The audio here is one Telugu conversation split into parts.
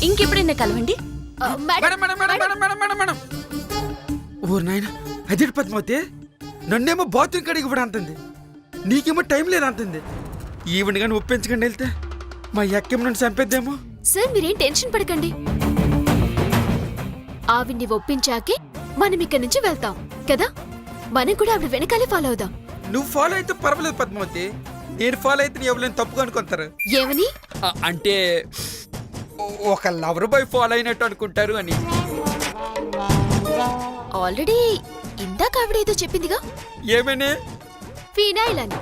ఇంకెప్పుడైనా కలవండి. ఓ నాయన అదే పద్మావతి, నన్నేమో బాత్రూమ్ కడిగి కూడా అంటుంది, నీకేమో టైం లేదు అంటుంది. ఈవెంట్ గాని ఒప్పించకండి వెళ్తే మా ఎక్కేమో నన్ను చంపేద్దేమో. సార్ మీరేం టెన్షన్ పడకండి. ఆవిడ్ని ఒప్పించాకే మనం ఇక్కడి నుంచి వెళ్తాం కదా. మనం కూడా ఆవిడ వెనకాలే ఫాలో అవుదాం. నువ్వు ఫాలో అయితే పర్వాలేదు పద్మావతి, నేను ఫాలో అయితే ఎవరైనా తప్పుగా అనుకుంటారు. ఏమని? అంటే ఒక లవర్ బాయ్ ఫాలో అయినట్టు అనుకుంటారు అని. ఆల్రెడీ ఇందాక ఆవిడేదో చెప్పిందిగా. ఏమని? ఫినాయిల్ అని.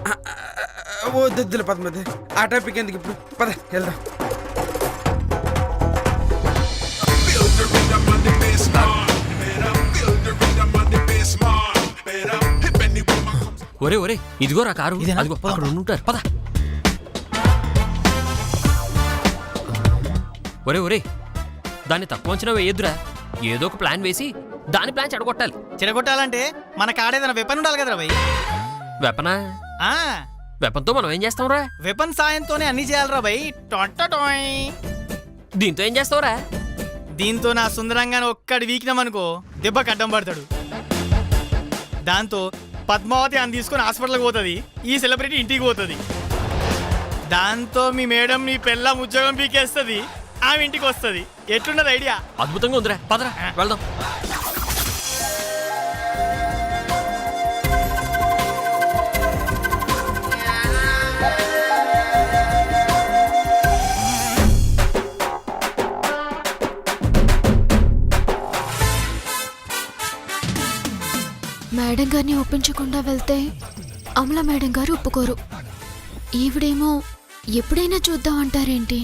ఓ దద్దుల పద్మావతి, ఆ టాపిక్ ఎందుకు ఇప్పుడు, పద వెళ్దాం. ఒరే ఒరే ఇదిగో రా కారు, అదిగో అక్కడ ఉంటారు, పద. ఒరే ఒరే దాన్ని తక్కువ అంచనా వేయద్దురా, ఏదో ఒక ప్లాన్ వేసి దాని ప్లాన్ చెడగొట్టాలి. చెడగొట్టాలంటే మన కాడేదైనా వెపన్ ఉండాలి కదరా భయ్. వెపనా? వెపన్తో మనం ఏం చేస్తాంరా? వెపన్ సాయంతోనే అన్ని చేయాలరా భయ్. టొంటటోయ్. దీంతో ఏం చేస్తావురా? దీంతో నా సుందరంగానే ఒక్కడి వీకినామనుకో దెబ్బకి అడ్డం పడతాడు. దాంతో పద్మావతి అని తీసుకొని హాస్పిటల్కి పోతుంది, ఈ సెలబ్రిటీ ఇంటికి పోతుంది. దాంతో మీ మేడం నీ పెళ్ళాం ఉద్యోగం పీకేస్తుంది, ఆమె ఇంటికి వస్తుంది. ఎట్లున్నది ఐడియా? అద్భుతంగా ఉందిరా, పదరా వెళ్దాం. మేడం గారిని ఒప్పించకుండా వెళ్తే అమల మేడం గారు ఒప్పుకోరు. ఈవిడేమో ఎప్పుడైనా చూద్దాం అంటారేంటి?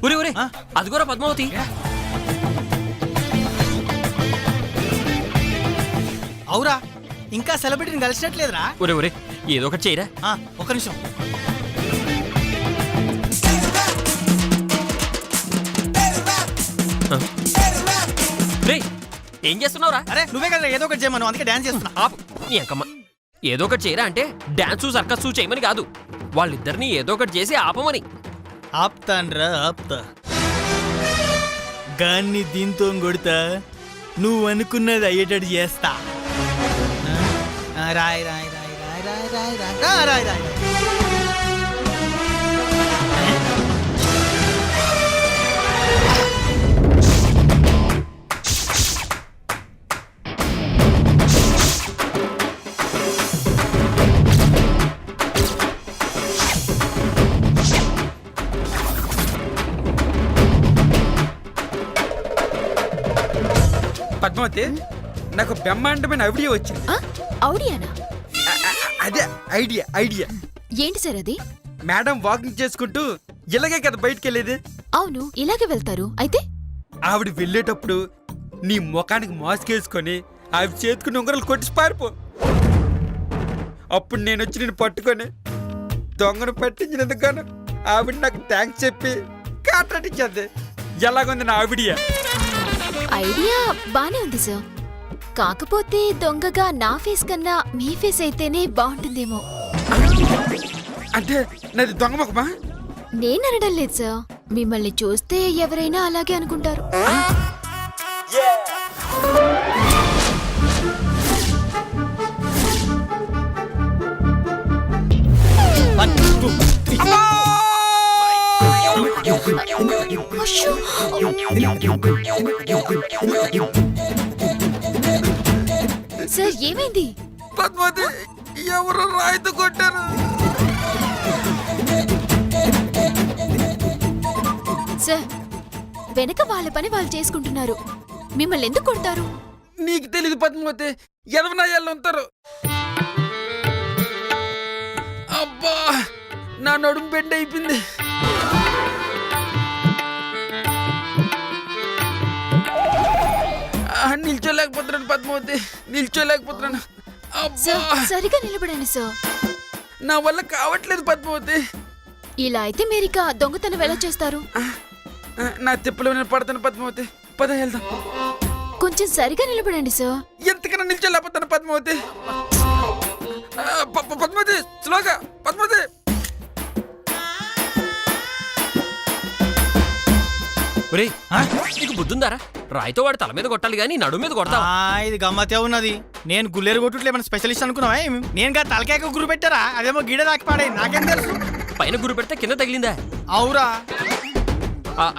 ఒరే ఒరే అదిగోరా పద్మావతి. అవురా, ఇంకా సెలబ్రిటీని కలిసినట్లేదురా. ఒరే ఒరే ఏదో ఒకటి చేయరా. ఒక నిమిషం. ఏం చేస్తున్నావురా? అరే నువ్వే కదా ఏదో ఒకటి చేయమను, అందుకే డాన్స్ చేస్తున్నా. ఆపు నీ అంకమ్మ. ఏదో ఒకటి చేయరా అంటే డాన్సు సర్కస్ చేయమని కాదు, వాళ్ళిద్దరిని ఏదో ఒకటి చేసి ఆపమని. ఆప్తాన్రా ఆప్తా, గాన్ని దీంతో కొడతా, నువ్వు అనుకున్నది అయ్యేటట్టు చేస్తా. రాయ్ రాయ్ రాయ్ రాయ్ రాయ్ రాయ్ రాయ్ రాయ్ రాయ్. పద్మావతి, నాకు బ్రహ్మాండమైన ఐడియా వచ్చింది. ఐడియానా? అదే ఐడియా. ఐడియా ఏంటి సార్ అది? మేడం వాకింగ్ చేసుకుంటూ ఇలాగే కదా బయటికి వెళ్ళేది. అవును, ఇలాగే వెళ్తారు. అయితే ఆవిడ వెళ్ళేటప్పుడు నీ ముఖానికి మాస్క్ వేసుకొని ఆవిడ చేతుకుని ఉంగరాలు కొట్టి పారిపో. అప్పుడు నేను వచ్చి నేను పట్టుకొని దొంగను పట్టించినందుకు గాను ఆవిడ నాకు థ్యాంక్స్ చెప్పి కాట్రాటిచ్చేది. ఎలాగుంది నా ఐడియా? ఐడియా బానే ఉంది సార్, కాకపోతే దొంగగా నా ఫేస్ కన్నా మీ ఫేస్ అయితేనే బాగుంటుందేమో. అంటే నాది దొంగ ముఖమా? నేను అనడం లేదు సార్, మిమ్మల్ని చూస్తే ఎవరైనా అలాగే అనుకుంటారు. సార్ ఏమైంది? పద్మావతి, ఎవరు రాయితో కొట్టారు? సార్ వెనక వాళ్ళ పని వాళ్ళు చేసుకుంటున్నారు, మిమ్మల్ని ఎందుకు కొడతారు? నీకు తెలీదు పద్మావతి, ఎదవనాయాళ్ళు ఉంటారు. అబ్బా, నా నడుము బెండ్ అయిపోయింది. నిల్చోలేకపోతున్నాను పద్మావతి, నిల్చోలేకపోతున్నాను. సరిగా నిలబడండి సార్. నా వల్ల కావట్లేదు పద్మావతి. ఇలా అయితే మీరిక దొంగతనం ఎలా చేస్తారు? నా తిప్పలో నేను పడతాను పద్మావతి, పద వెళ్దాం. కొంచెం సరిగా నిలబడండి సార్. ఎంతకన్నా నిల్చోలేకపోతాను పద్మావతి. పద్మావతి స్లోగా, పద్మావతి. ఒరే నీకు బుద్ధుందారా? రాయితో వాడి తల మీద కొట్టాలి గానీ నడుము మీద కొడతావా? ఇది గమ్మతే ఉన్నది. నేను గుల్లేరు కొట్టుట్లే మన స్పెషలిస్ట్ అనుకున్నావా? నేను గా తలకాయకు గురు పెట్టారా? అదేమో గిడ దాకి పాడే, నాకేం తెలుసు. పైన గురి పెడితే కింద తగిలిందా? అవురా.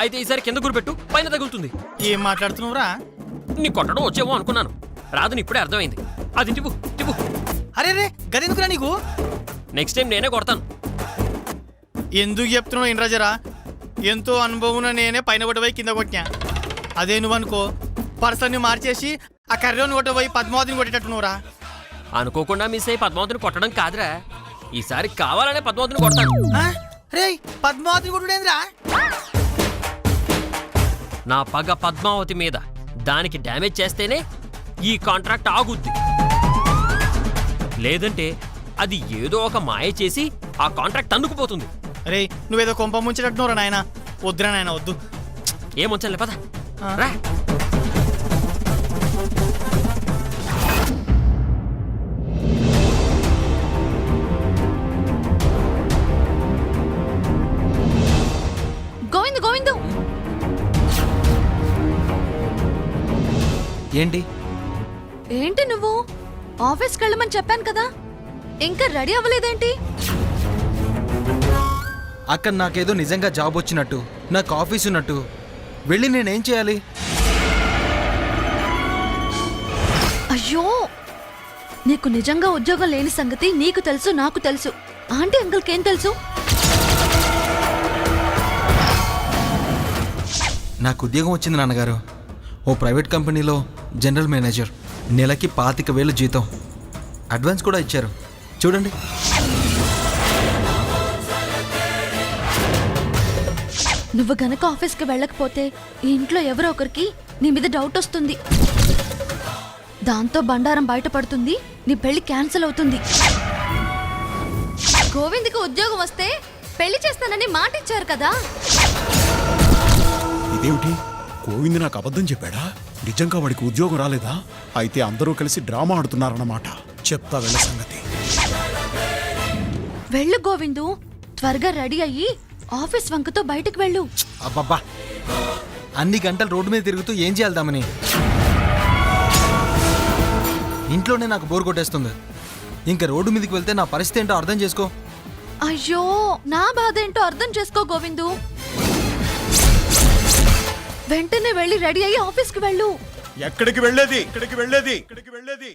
అయితే ఈసారి కింద గురి పెట్టు, పైన తగులుతుంది. ఏం మాట్లాడుతున్నావురా? నీ కొట్టడం వచ్చేమో అనుకున్నాను, రాదని ఇప్పుడే అర్థమైంది. అది టిపు టిపు. అరే రే గదెందుకురా నీకు? నెక్స్ట్ టైం నేనే కొడతాను. ఎందుకు చెప్తున్నావు ఇంద్రజరా? ఎంతో అనుభవం నేనే పైన కొట్టబోయి కింద కొట్టినా. అదే నువ్వనుకో పర్సన్ని మార్చేసి ఆ కర్రోని కొట్టబోయి పద్మావతిని కొట్టేటట్టున్నావురా. అనుకోకుండా మిస్ అయ్యి పద్మావతిని కొట్టడం కాదురా, ఈసారి కావాలనే పద్మావతిని కొడతాను. రే పద్మావతిని కొట్టుడేంద్రా? నా పగ పద్మావతి మీద, దానికి డ్యామేజ్ చేస్తేనే ఈ కాంట్రాక్ట్ ఆగుద్ది. లేదంటే అది ఏదో ఒక మాయ చేసి ఆ కాంట్రాక్ట్ అందుకుపోతుంది. రే నువ్వేదో కొంప ముంచేటట్టున్నావురా నాయన. వద్దురా నాయన వద్దు. ఏమొచ్చలే పద రా. గోవిందు గోవిందు ఏంటి ఏంటి నువ్వు? ఆఫీస్కి వెళ్ళమని చెప్పాను కదా, ఇంకా రెడీ అవ్వలేదేంటి? అక్కడ నాకేదో నిజంగా జాబ్ వచ్చినట్టు, నాకు ఆఫీస్ ఉన్నట్టు వెళ్ళి నేనేం చేయాలి? అయ్యో, నీకు నిజంగా ఉద్యోగం లేని సంగతి నీకు తెలుసు, నాకు తెలుసు. ఆంటీ అంకుల్కి ఏం తెలుసు? నాకు ఉద్యోగం వచ్చింది నాన్నగారు. ఓ ప్రైవేట్ కంపెనీలో జనరల్ మేనేజర్. నెలకి 25,000 జీతం, అడ్వాన్స్ కూడా ఇచ్చారు. చూడండి. నువ్వు గనక ఆఫీస్కి వెళ్ళకపోతే ఈ ఇంట్లో ఎవరో ఒకరికి నీ మీద డౌట్ వస్తుంది. దాంతో బండారం బయటపడుతుంది, నీ పెళ్లి క్యాన్సిల్ అవుతుంది. గోవింద్కి ఉద్యోగం వస్తే పెళ్లి చేస్తానని మాట ఇచ్చారు కదా. ఇదేమిటి, గోవింద్ నాకు అబద్ధం చెప్పాడా? నిజంగా వాడికి ఉద్యోగం రాలేదా? అయితే అందరూ కలిసి డ్రామా ఆడుతున్నారన్నమాట. చెప్తా వెళ్ళ సంగతి. వెళ్ళు గోవిందు, త్వరగా రెడీ అయ్యి ఆఫీస్ వంకతో బయటకు వెళ్ళు. అబ్బబ్బా, అన్ని గంటలు రోడ్డు మీద తిరుగుతూ ఏం చేయాలి? ఇంట్లోనే నాకు బోర్ కొట్టేస్తుంది. ఇంకా రోడ్డు మీదకి వెళ్తే నా పరిస్థితి ఏంటో అర్థం చేసుకో. అయ్యో, నా బాధ ఏంటో అర్థం చేసుకో గోవిందు. వెంటనే వెళ్ళి రెడీ అయ్యి ఆఫీస్కి వెళ్ళు. ఎక్కడికి వెళ్ళేది? ఇక్కడికి వెళ్ళేది? ఇక్కడికి వెళ్ళేది?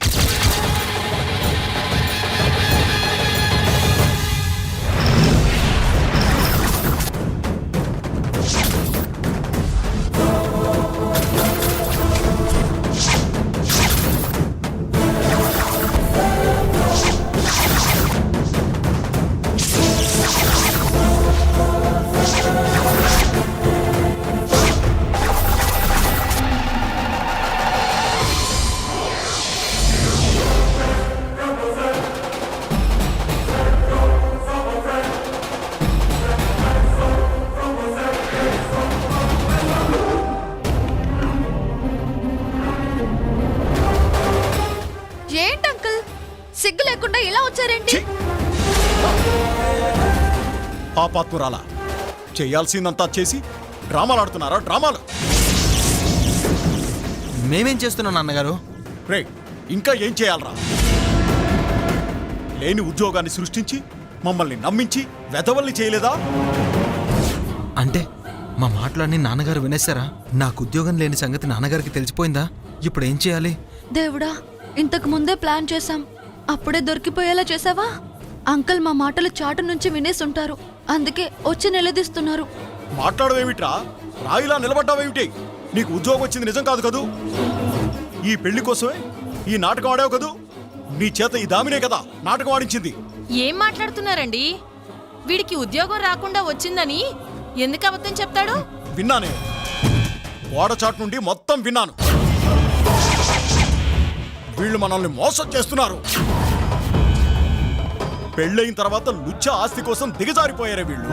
ఏంటి అంకుల్, సిగ్గు లేకుండా ఇలా వచ్చారేంటి? పాపాత్మురాలా, చేయాల్సిందంతా చేసి డ్రామాలు ఆడుతున్నారా? డ్రామాలు. మేమేం చేస్తున్నాం నాన్నగారు? రే, ఇంకా ఏం చేయాలరా? లేని ఉద్యోగాన్ని సృష్టించి మమ్మల్ని నమ్మించి వెధవల్ని చేయలేదా? అంటే మా మాటలన్నీ నాన్నగారు వినేశారా? నాకు ఉద్యోగం లేని సంగతి నాన్నగారికి తెలిసిపోయిందా? ఇప్పుడు ఏం చేయాలి? దేవుడా, ఇంతకు ముందే ప్లాన్ చేశాం, అప్పుడే దొరికిపోయేలా చేసావా? అంకుల్ మా మాటలు చాటు నుంచి వినేసుంటారు, అందుకే వచ్చి నిలదీస్తున్నారు. మాట్లాడవేమిట్రా? రాయిలా నిలబడ్డావేమిటి? నీకు ఉద్యోగం వచ్చింది నిజం కాదు కదూ? ఈ పెళ్లి కోసమే ఈ నాటకం ఆడావు కదూ? నీ చేత ఈ దామినే కదా నాటకం ఆడించింది. ఏం మాట్లాడుతున్నారండి? వీడికి ఉద్యోగం రాకుండా వచ్చిందని ఎందుకు అబద్ధం చెప్తాడు? విన్నానే, గోడచాటు నుండి మొత్తం విన్నాను. వీళ్ళు మనల్ని మోసం చేస్తున్నారు. పెళ్ళయిన తర్వాత లుచ్చ ఆస్తి కోసం దిగజారిపోయారే వీళ్ళు.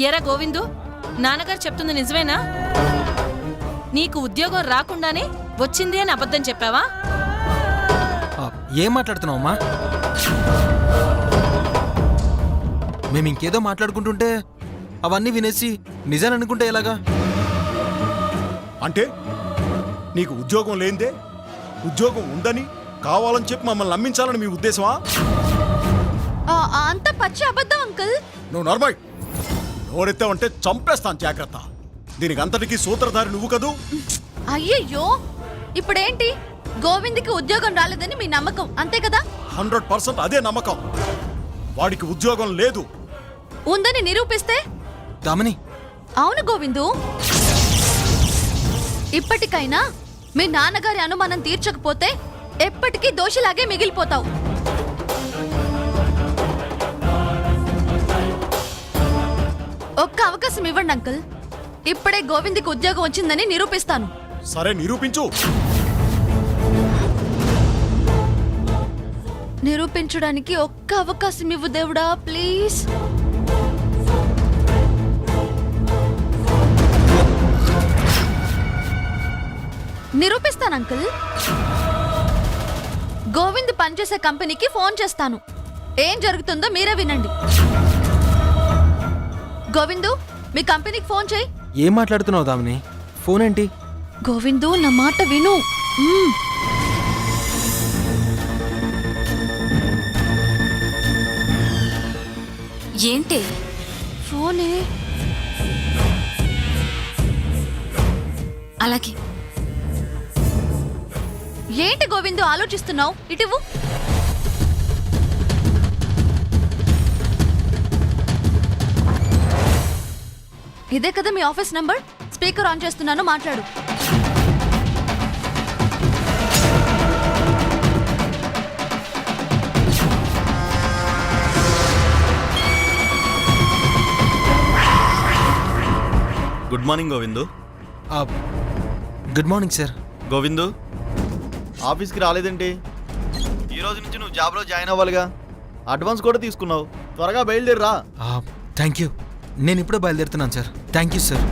ఎరా గోవిందు, నాన్నగారు చెప్తుంది నిజమేనా? నీకు ఉద్యోగం రాకుండానే వచ్చింది అని అబద్ధం చెప్పావా? ఏం మాట్లాడుతున్నావు అమ్మా? మేము ఇంకేదో మాట్లాడుకుంటుంటే అవన్నీ వినేసి నిజాన్ని అనుకుంటే ఎలాగా? అంటే నీకు ఉద్యోగం లేనిదే ఉద్యోగం ఉందని కావాలని చెప్పి మమ్మల్ని నమ్మించాలని మీ ఉద్దేశమా? అంత పచ్చి అబద్ధం అంకుల్. నువ్వు నార్మల్ నోరెత్తావంటే చంపేస్తాను, జాగ్రత్త. దీనికి అంతటికీ సూత్రధారి నువ్వు కదూ? అయ్యయ్యో, ఇప్పుడేంటి? గోవింద్కి ఉద్యోగం రాలేదని మీ నమ్మకం అంతే కదా? 100% అదే నమ్మకం. వాడికి ఉద్యోగం లేదు. ఉందని నిరూపిస్తే? దామిని, అవును గోవిందు, ఇప్పటికైనా మీ నాన్నగారి అనుమానం తీర్చకపోతే ఎప్పటికీ దోషిలాగే మిగిలిపోతావు. ఒక్క అవకాశం ఇవ్వండి అంకుల్. ఇప్పుడే గోవింద్కి ఉద్యోగం వచ్చిందని నిరూపిస్తాను. సరే, నిరూపించు. నిరూపించడానికి ఒక్క అవకాశం ఇవ్వు దేవుడా, ప్లీజ్. నిరూపిస్తాను అంకుల్. గోవింద్ పనిచేసే కంపెనీకి ఫోన్ చేస్తాను. ఏం జరుగుతుందో మీరే వినండి. గోవిందు, మీ కంపెనీకి ఫోన్ చేయి. ఏం మాట్లాడుతున్నావు దామిని? ఫోన్ ఏంటి? గోవిందు, నా మాట విను. ఏంటి? ఫోనే. అలాగే. ఏంటి గోవిందు ఆలోచిస్తున్నావు? ఇటువు. ఇదే కదా మీ ఆఫీస్ నంబర్? స్పీకర్ ఆన్ చేస్తున్నాను, మాట్లాడు. Good morning Govindu. Good morning sir. Govindu, ఆఫీస్కి రాలేదేంటి? ఈ రోజు నుంచి నువ్వు జాబ్లో జాయిన్ అవ్వాలిగా. అడ్వాన్స్ కూడా తీసుకున్నావు. త్వరగా బయలుదేరిరా. Thank you. నేను ఇప్పుడే బయలుదేరుతున్నాను సార్. Thank you sir.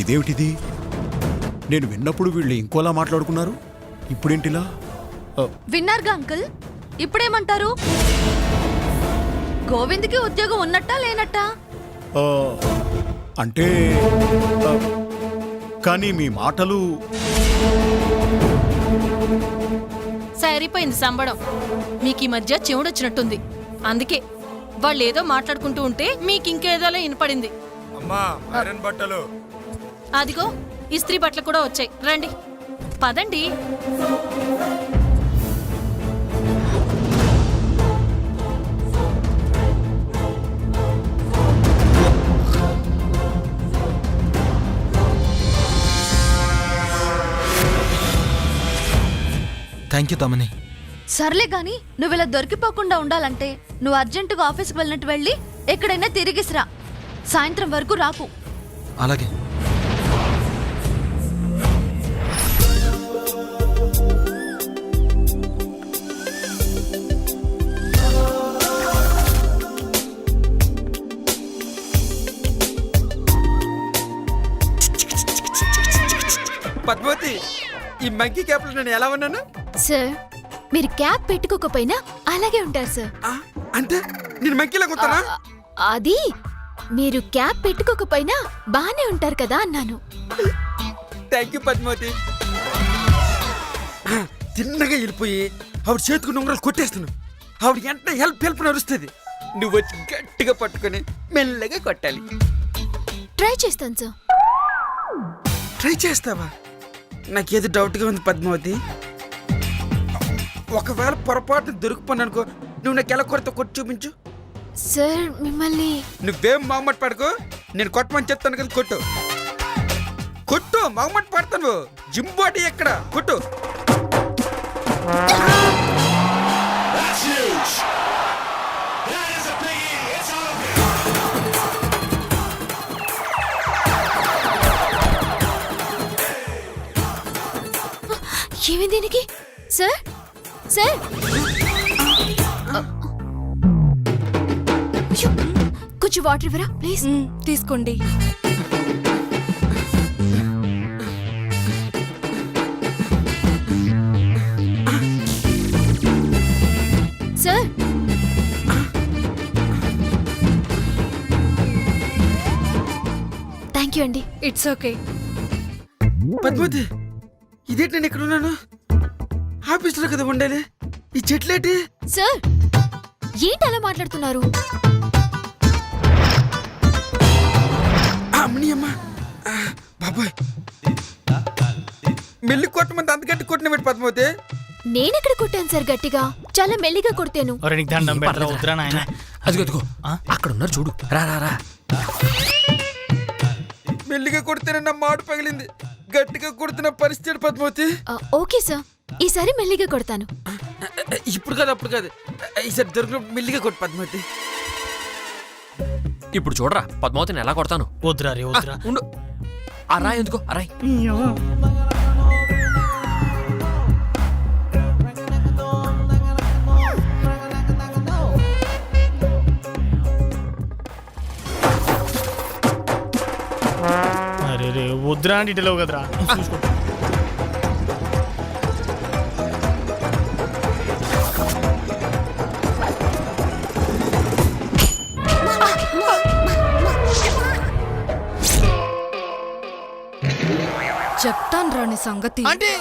ఇదేమిటిది? నేను విన్నప్పుడు వీళ్ళు ఇంకోలా మాట్లాడుకున్నారు, ఇప్పుడేంటిలా? విన్నారుగా అంకుల్, ఇప్పుడేమంటారు? గోవింద్కి ఉద్యోగం ఉన్నట్టా లేనట్టా? ఆ, అంటే ఆ, కానీ మీ మాటలు సరిపోయింది సంబడం. మీకు ఈ మధ్య చెవుడొచ్చినట్టుంది. అందుకే వాళ్ళు ఏదో మాట్లాడుకుంటూ ఉంటే మీకు ఇంకేదోలా వినపడింది. బట్టలు అదిగో ఇస్త్రీ బట్టలు కూడా వచ్చాయి. రండి, పదండి. Thank you Damini. సర్లే గాని, నువ్వు ఇలా దొరికిపోకుండా ఉండాలంటే నువ్వు అర్జెంటుగా ఆఫీస్కి వెళ్ళినట్టు వెళ్ళి ఎక్కడైనా తిరిగిసిరా. సాయంత్రం వరకు రాకు. అలాగే. పద్మావతి, ఈ మంకీ క్యాప్ లో నేను ఎలా ఉన్నాను? సార్, మీరు క్యాప్ పెట్టుకోకపోయినా అలాగే ఉంటారు సార్. అంటే నేను మంకీలాగా ఉంటానా? అది మీరు క్యాప్ పెట్టుకోకపోయినా బానే ఉంటారు కదా అన్నాను. Thank you Padmavathi. తిన్నగా వెళ్ళిపోయి ఆవిడ చేతుకున్న ఉంగరాలు కొట్టేస్తున్నావు. ఆవిడ ఎంత హెల్ప్ నడుస్తుంది. నువ్వు వచ్చి గట్టిగా పట్టుకొని మెల్లగా కొట్టాలి. ట్రై చేస్తాను సార్. ట్రై చేస్తావా? నాకేదో డౌట్గా ఉంది పద్మావతి. ఒకవేళ పొరపాటున దొరికిపోను అనుకో, నువ్వు నాకు ఎలా కొడతా కొట్టి చూపించు. సార్, మిమ్మల్ని నువ్వేం మొహమ్మట్ పడుకో, నేను కొట్టమని చెప్తాను కదా. కొట్టు కొట్టు, మొహమ్మట్ పడతాను. జిమ్ బాడీ ఎక్కడ? కొట్టు. ఏమి దీనికి? సార్, సార్, అయ్యో, కొంచెం వాటర్ ఇవ్వరా ప్లీజ్? తీసుకోండి. థ్యాంక్ యూ అండి. It's okay. పద్మావతి ఇదేంటి నేను ఎక్కడ ఉన్నాను? ఆఫీసులో కదా ఉండాలి. ఈ చెట్లేటి? సార్ ఏంటి అలా మాట్లాడుతున్నారు? అమ్మని అమ్మ బాబాయ్ మెల్లి కొట్టమంది అంత గట్టి కొట్టిన పెట్టి పద్మావతి. నేనెక్కడ కొట్టాను సార్ గట్టిగా? చాలా మెల్లిగా కొడతాను. ఒరే నీకు దండం పెట్టరా, వద్దురా నాయనా. అదిగో అదిగో అక్కడ ఉన్నారు చూడు. రా రా రా. మెల్లిగా కొడితేనే నా మాడు పగిలింది. గట్టిగా కొడుతున్న పరిస్థితి పద్మావతి. ఓకే సార్, ఈసారి మెల్లిగా కొడతాను. ఇప్పుడు కాదు అప్పుడు కాదు, ఈసారి దొరికిన మెల్లిగా కొట్టు పద్మావతి. ఇప్పుడు చూడరా పద్మావతిని ఎలా కొడతాను. వద్దురా రే, వద్దురా. ఉండు. ఆ రాయి ఎందుకో ఆ రాయి. అరే రే వద్దురా అంటే ఇటలేవు కదరా. చూసుకో. చెప్తాను రాని సంగతి. అంటే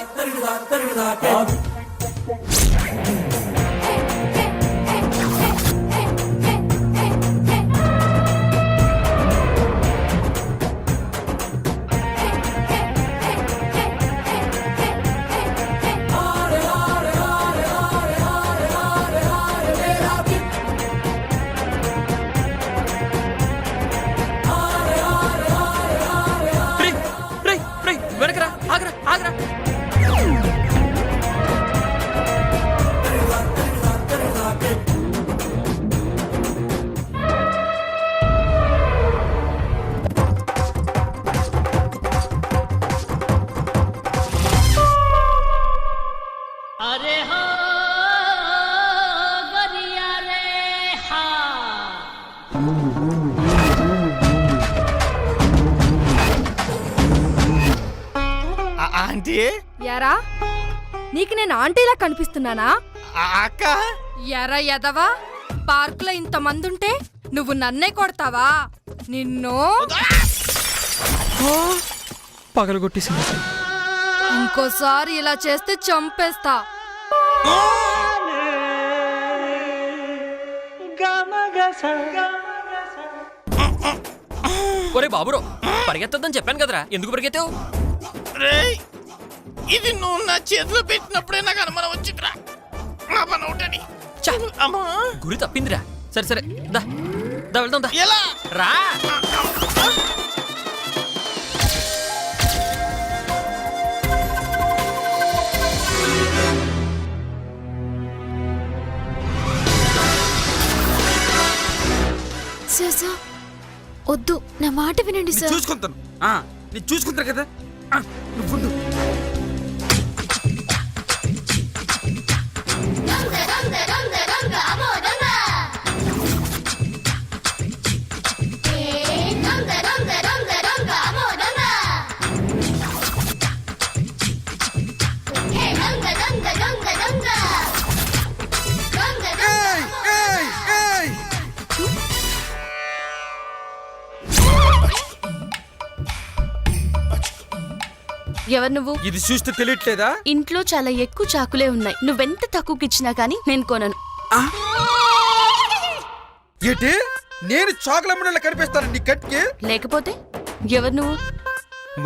వెనకరా ఆగరా ఆగరా. ఆంటీ యారా నీకు నేను ఆంటీలా కనిపిస్తున్నానా? అక్క ఎరా ఎదవా, పార్క్ లో ఇంతమంది ఉంటే నువ్వు నన్నే కొడతావా? నిన్ను పగలు కొట్టేసింది. ఇంకోసారి ఇలా చేస్తే చంపేస్తా. ఒరే బాబురో పరిగెత్తద్దని చెప్పాను కదరా, ఎందుకు పరిగెత్తావు? రేయ్ ఇది నువ్వు నా చేతిలో పెట్టినప్పుడే నాకు అనుమానం వచ్చిందిరా. నా పని ఒకటని. అమ్మా గురి తప్పిందిరా. సరే సరే దా దా వెళ్దాం దా. ఎలా రా. సార్ సార్ వద్దు, నా మాట వినండి నేను సార్. చూసుకుంటాను. నేను చూసుకుంటాను కదా. నువ్వు ఎవరు నువ్వు? ఇది చూస్తే తెలియట్లేదా? ఇంట్లో చాలా ఎక్కువ చాకులే ఉన్నాయి. నువ్వెంత తక్కువకి ఇచ్చినా కానీ నేను కొనను. ఏంటి నేను చాకులమ్మడల్లా కనిపిస్తాను నీ కట్కి? లేకపోతే ఎవరు నువ్వు?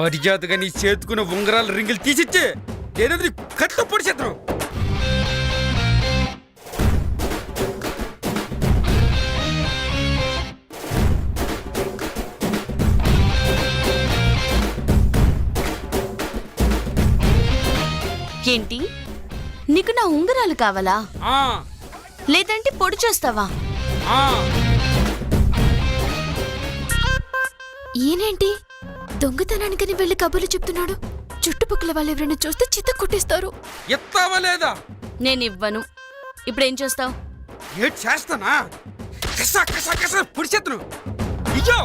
మర్యాదగా నీ చేతుకున్న ఉంగరాల రింగులు తీసిచ్చే, లేదంటే కట్టు పొడి చేద్దాం. ఏంటి నీకు నా ఉంగరాలు కావాలా? లేదంటే పొడి చేస్తావా? ఈయనేంటి దొంగతనానికని వెళ్ళి కబుర్లు చెప్తున్నాడు? చుట్టుపక్కల వాళ్ళు ఎవరైనా చూస్తే చిత్త కొట్టేస్తారు. ఎత్తావా లేదా? నేను ఇవ్వను. ఇప్పుడేం చేస్తావు? ఏం చేస్తానా? కసా కసా కసా పొడి చేతును. ఇయ్యో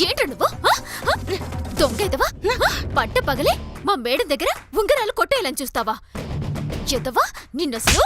ఏంట నువ్వు ఆ? ఆ? దొంగ ఎదవా పట్ట పగలే మా మేడం దగ్గర ఉంగరాలు కొట్టేయాలని చూస్తావా ఎదవా నిన్నసలు